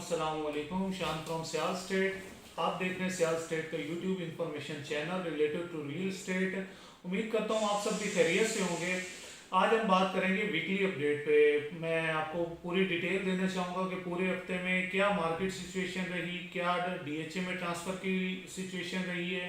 अस्सलाम वालेकुम। शान फ्रॉम सियाल स्टेट। आप देख रहे हैं सियाल स्टेट का YouTube information channel related to real estate. उम्मीद करता हूँ आप सब भी खैरियत से होंगे। आज हम बात करेंगे वीकली अपडेट पे। मैं आपको पूरी डिटेल देना चाहूँगा कि पूरे हफ्ते में क्या मार्केट सिचुएशन रही, क्या डीएचए में ट्रांसफ़र की सिचुएशन रही है।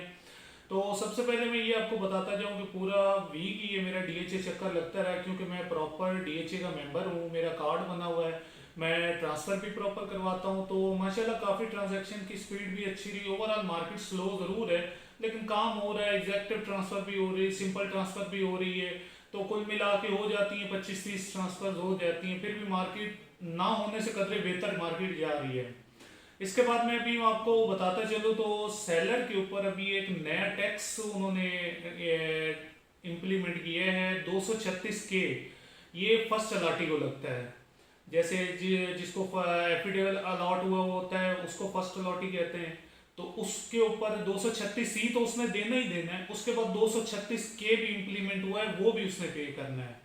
तो सबसे पहले मैं ये आपको बताता जाऊँ कि पूरा वीक ही ये मेरा डीएचए चक्कर लगता रहा, क्योंकि मैं प्रॉपर डीएचए का मेंबर हूँ, मेरा कार्ड बना हुआ है, मैं ट्रांसफ़र भी प्रॉपर करवाता हूँ। तो माशाल्लाह काफ़ी ट्रांजैक्शन की स्पीड भी अच्छी रही। ओवरऑल मार्केट स्लो ज़रूर है, लेकिन काम हो रहा है। एग्जेक्टिव ट्रांसफ़र भी हो रही है, सिंपल ट्रांसफ़र भी हो रही है। तो कुल मिला के हो जाती हैं 25-30 ट्रांसफ़र हो जाती हैं। फिर भी मार्केट ना होने से कदरे बेहतर मार्केट जा रही है। इसके बाद मैं अभी आपको बताता चलूँ तो सेलर के ऊपर अभी एक नया टैक्स उन्होंने इम्प्लीमेंट किया है, 236 के। ये फर्स्ट अलाटी को लगता है। जैसे जिसको एफिडेविल अलॉट हुआ होता है उसको फर्स्ट अलॉटी कहते हैं। तो उसके ऊपर 236 सी तो उसने देना ही देना है। उसके बाद 236 के भी इम्प्लीमेंट हुआ है, वो भी उसने पे करना है।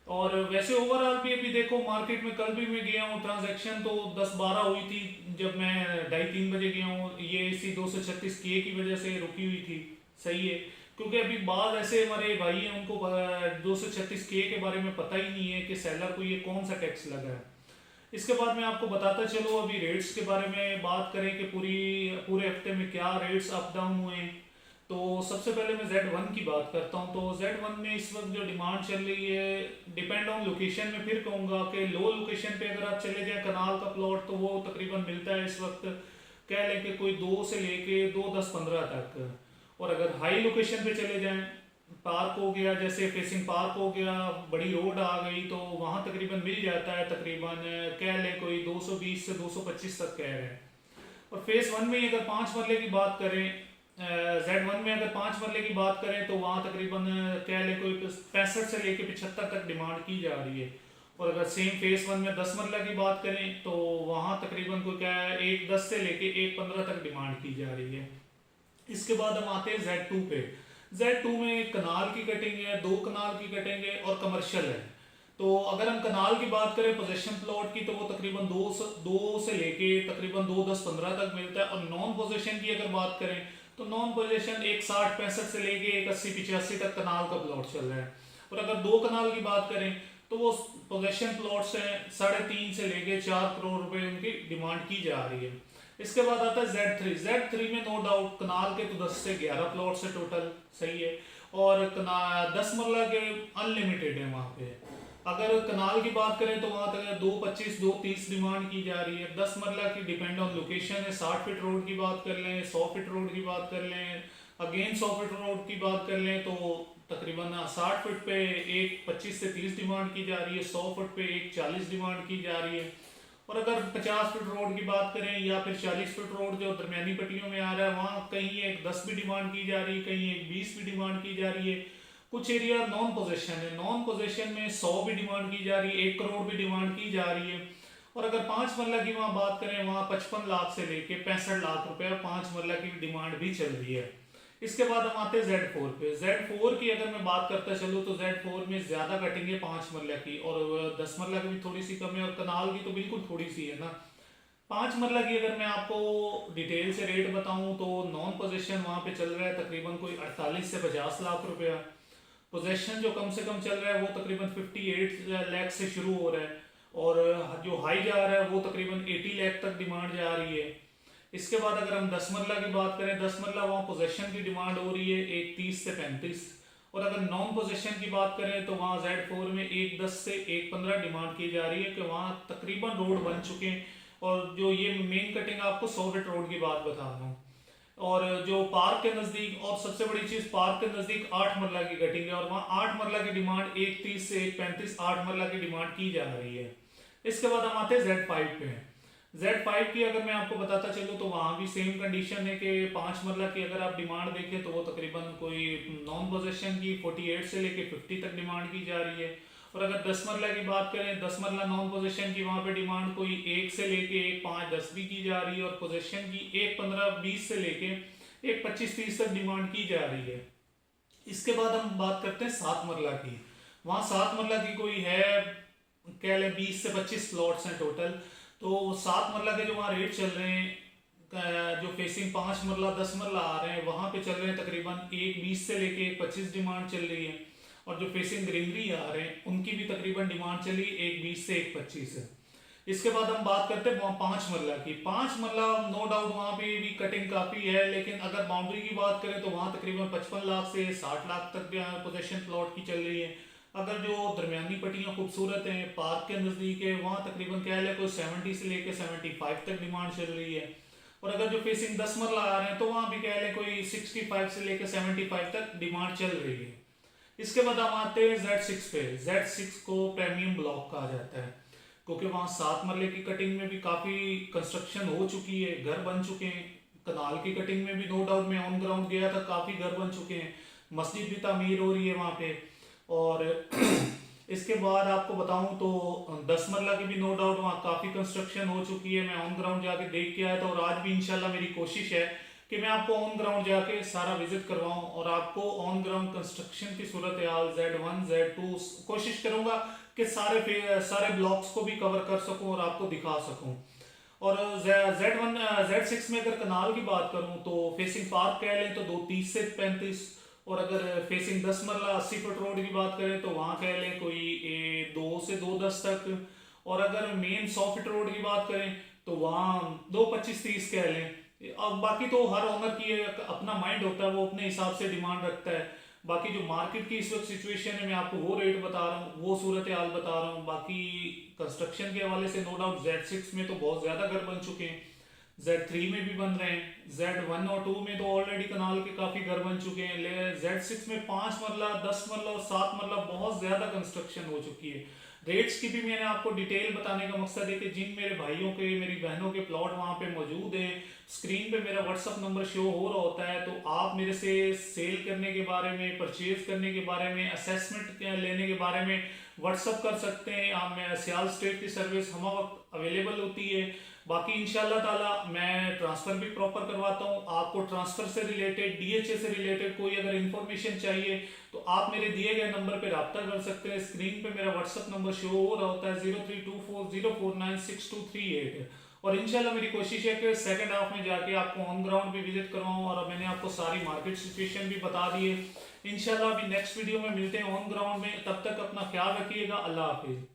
और वैसे ओवरऑल भी अभी देखो मार्केट में, कल भी मैं गया हूँ, ट्रांजैक्शन तो 10-12 हुई थी जब मैं 2:30 बजे गया हूँ। ये इसी 236 के की वजह से रुकी हुई थी। सही है, क्योंकि अभी बाद ऐसे हमारे भाई हैं उनको 236 के बारे में पता ही नहीं है कि सेलर को ये कौन सा टैक्स लगा है। इसके बाद मैं आपको बताता चलूँ अभी रेट्स के बारे में बात करें कि पूरे हफ्ते में क्या रेट्स अप डाउन हुए हैं। तो सबसे पहले मैं Z1 की बात करता हूँ। तो Z1 में इस वक्त जो डिमांड चल रही है, डिपेंड ऑन लोकेशन में फिर कहूँगा कि लो लोकेशन पे अगर आप चले जाएं कनाल का प्लॉट, तो वो तकरीबन मिलता है इस वक्त, कह लें कि कोई 2 से लेके 2-10-15 तक। और अगर हाई लोकेशन पे चले जाएं, पार्क हो गया, जैसे फेसिंग पार्क हो गया, बड़ी रोड आ गई, तो वहाँ तकरीबन मिल जाता है, तकरीबन कह लें कोई 220 से 225 तक कह रहे हैं। और फेस वन में अगर 5 मरले की बात करें, Z1 में अगर 5 मरले की बात करें, तो वहाँ तकरीबन कह लें कोई 65 से लेके 75 तक डिमांड की जा रही है। और अगर सेम फेस वन में 10 मरला की बात करें, तो वहाँ तकरीबन कोई क्या है 110 से लेके 115 तक डिमांड की जा रही है। इसके बाद हम आते हैं Z2 पे। Z2 में कनाल की कटिंग है, 2 कनाल की कटिंग है और कमर्शियल है। तो अगर हम कनाल की बात करें पोजेशन प्लॉट की, तो वो तकरीबन दो से लेके तकरीबन 2-10-15 तक मिलता है। और नॉन पोजेशन की अगर बात करें, तो नॉन पोजेशन एक 60-65 से लेके एक 80-85 तक कनाल का प्लॉट चल रहा है। और अगर 2 कनाल की बात करें, तो वो पोजेशन प्लॉट्स हैं 3.5 से लेके 4 करोड़ रुपए उनकी डिमांड की जा रही है। इसके बाद आता है Z3 में नो डाउट कनाल के तो 10 से 11 प्लॉट्स है टोटल। सही है। और 10 मरला के अनलिमिटेड है वहाँ पे। अगर कनाल की बात करें तो वहाँ तक 225 230 डिमांड की जा रही है। 10 मरला की डिपेंड ऑन लोकेशन है। 60 फीट रोड की बात कर लें, 100 फीट रोड की बात कर लें, अगेन 100 फीट रोड की बात कर लें, तो तकरीबन 60 फीट पे एक 25 से 30 डिमांड की जा रही है, 100 फीट पे एक 40 डिमांड की जा रही है। और अगर 50 फीट रोड की बात करें या फिर 40 फीट रोड जो दरमियानी पट्टियों में आ रहा है, वहाँ कहीं एक 10 भी डिमांड की जा रही है, कहीं एक 20 भी डिमांड की जा रही है। कुछ एरिया नॉन पोजेशन है, नॉन पोजेशन में 100 भी डिमांड की जा रही है, 1 करोड़ भी डिमांड की जा रही है। और अगर 5 मरला की वहाँ बात करें, वहाँ 55 लाख से लेके 65 लाख रुपए 5 मरला की डिमांड भी चल रही है। इसके बाद हम आते हैं Z4 पे। Z4 की अगर मैं बात करता चलूँ, तो Z4 में ज़्यादा कटिंग है 5 मरला की, और 10 मरला की भी थोड़ी सी कम है, और कनाल की तो बिल्कुल थोड़ी सी है ना। 5 मरला की अगर मैं आपको डिटेल से रेट बताऊं, तो नॉन पोजेशन वहाँ पे चल रहा है तकरीबन कोई 48 से 50 लाख रुपया। पोजेशन जो कम से कम चल रहा है वो तकरीबन 58 लाख से शुरू हो रहा है, और जो हाई जा रहा है वो तकरीबन 80 लाख तक डिमांड जा रही है। इसके बाद अगर हम 10 मरला की बात करें, 10 मरला वहाँ पोजेशन की डिमांड हो रही है एक 30 से 35। और अगर नॉन पोजेशन की बात करें, तो वहाँ Z4 में एक 10 से एक 15 डिमांड की जा रही है, कि वहाँ तकरीबन रोड बन चुके हैं। और जो ये मेन कटिंग आपको 100 फीट रोड की बात बता रहा हूँ। और जो पार्क के नज़दीक, और सबसे बड़ी चीज़, पार्क के नज़दीक 8 मरला की कटिंग है, और वहाँ 8 मरला की डिमांड एक 30 से एक 35 8 मरला की डिमांड की जा रही है। इसके बाद हम आते हैं Z5 पे। Z5 की अगर मैं आपको बताता चलूँ, तो वहाँ भी सेम कंडीशन है कि 5 मरला की अगर आप डिमांड देखें, तो वो तकरीबन कोई नॉन पोजेशन की 48 से लेके 50 तक डिमांड की जा रही है। और अगर 10 मरला की बात करें, 10 मरला नॉन पोजेशन की वहाँ पे डिमांड कोई 1 से लेके एक 5-10 भी की जा रही है, और पोजेशन की एक 15-20 से लेके एक 25-30 तक डिमांड की जा रही है। इसके बाद हम बात करते हैं 7 मरला की। वहाँ 7 मरला की कोई है, कह लें 20 से 25 प्लॉट्स हैं टोटल। तो 7 मरला के जो वहाँ रेट चल रहे हैं, जो फेसिंग 5 मरला 10 मरला आ रहे हैं वहाँ पे चल रहे हैं तकरीबन 1,20 से लेके 1,25 डिमांड चल रही है। और जो फेसिंग ग्रीनरी आ रहे हैं उनकी भी तकरीबन डिमांड चली 1,20 से 1,25 है। इसके बाद हम बात करते हैं 5 मरला की। 5 मरला नो डाउट वहाँ पे भी कटिंग काफ़ी है, लेकिन अगर बाउंड्री की बात करें तो वहाँ तकरीबन 55 लाख से 60 लाख तक पोजेशन प्लॉट की चल रही है। अगर जो दरमियानी पट्टियाँ खूबसूरत हैं, पार्क के नज़दीक है, वहाँ तकरीबन कह लें कोई 70 से लेकर 75 तक डिमांड चल रही है। और अगर जो फेसिंग 10 मरला आ रहे हैं तो वहाँ भी कह लें कोई 65 से लेकर 75 तक डिमांड चल रही है। इसके बाद हम आते हैं Z6 पे। Z6 को प्रीमियम ब्लॉक कहा जाता है क्योंकि वहाँ 7 मरले की कटिंग में भी काफ़ी कंस्ट्रक्शन हो चुकी है, घर बन चुके हैं। कनाल की कटिंग में भी नो डाउट मैं ऑन ग्राउंड गया था, काफ़ी घर बन चुके हैं, मस्जिद भी तामीर हो रही है वहाँ पे। और इसके बाद आपको बताऊं तो 10 मरला की भी नो डाउट वहाँ काफ़ी कंस्ट्रक्शन हो चुकी है। मैं ऑन ग्राउंड जाके देख के आया था और आज भी इंशाल्लाह मेरी कोशिश है कि मैं आपको ऑन ग्राउंड जाके सारा विजिट करवाऊं और आपको ऑन ग्राउंड कंस्ट्रक्शन की सूरत हाल Z1 Z2 कोशिश करूंगा कि सारे ब्लॉक्स को भी कवर कर सकूं और आपको दिखा सकूं। और Z1 Z6 में अगर कनाल की बात करूं तो फेसिंग पार्क कह लें तो 230 से 35, और अगर फेसिंग 10 मरला 80 फुट रोड की बात करें तो वहाँ कह लें कोई 2 से 210 तक। और अगर मेन 100 फीट रोड की बात करें तो वहाँ 225-30 कह लें। अब बाकी तो हर ओनर की अपना माइंड होता है, वो अपने हिसाब से डिमांड रखता है। बाकी जो मार्केट की इस वक्त सिचुएशन है मैं आपको वो रेट बता रहा हूँ, वो सूरत हाल बता रहा हूँ। बाकी कंस्ट्रक्शन के हवाले से नो डाउट Z6 में तो बहुत ज़्यादा घर बन चुके हैं, Z3 में भी बन रहे हैं, Z1 और 2 में तो ऑलरेडी कनाल के काफ़ी घर बन चुके हैं। लेकिन Z6 में 5 मरला 10 मरला और 7 मरला बहुत ज़्यादा कंस्ट्रक्शन हो चुकी है। रेट्स की भी मैंने आपको डिटेल बताने का मकसद है कि जिन मेरे भाइयों के मेरी बहनों के प्लॉट वहाँ पे मौजूद हैं, स्क्रीन पे मेरा व्हाट्सअप नंबर शो हो रहा होता है, तो आप मेरे से सेल करने के बारे में, परचेज करने के बारे में, असेसमेंट लेने के बारे में व्हाट्सअप कर सकते हैं। आप मैं सियाल स्टेट की सर्विस हम वक्त अवेलेबल होती है। बाकी इंशाल्लाह ताला मैं ट्रांसफ़र भी प्रॉपर करवाता हूँ। आपको ट्रांसफ़र से रिलेटेड, DHA से रिलेटेड कोई अगर इन्फॉर्मेशन चाहिए तो आप मेरे दिए गए नंबर पे रब्ता कर सकते हैं। स्क्रीन पे मेरा व्हाट्सअप नंबर शो हो रहा होता है 0324049623 और इंशाल्लाह मेरी कोशिश है कि सेकंड हाफ में जाके आपको ऑन ग्राउंड भी विजिट करवाऊँ। और मैंने आपको सारी मार्केट सिचुएशन भी बता दी है। इंशाल्लाह अभी नेक्स्ट वीडियो में मिलते हैं ऑन ग्राउंड में, तब तक अपना ख्याल रखिएगा। अल्लाह हाफिज़।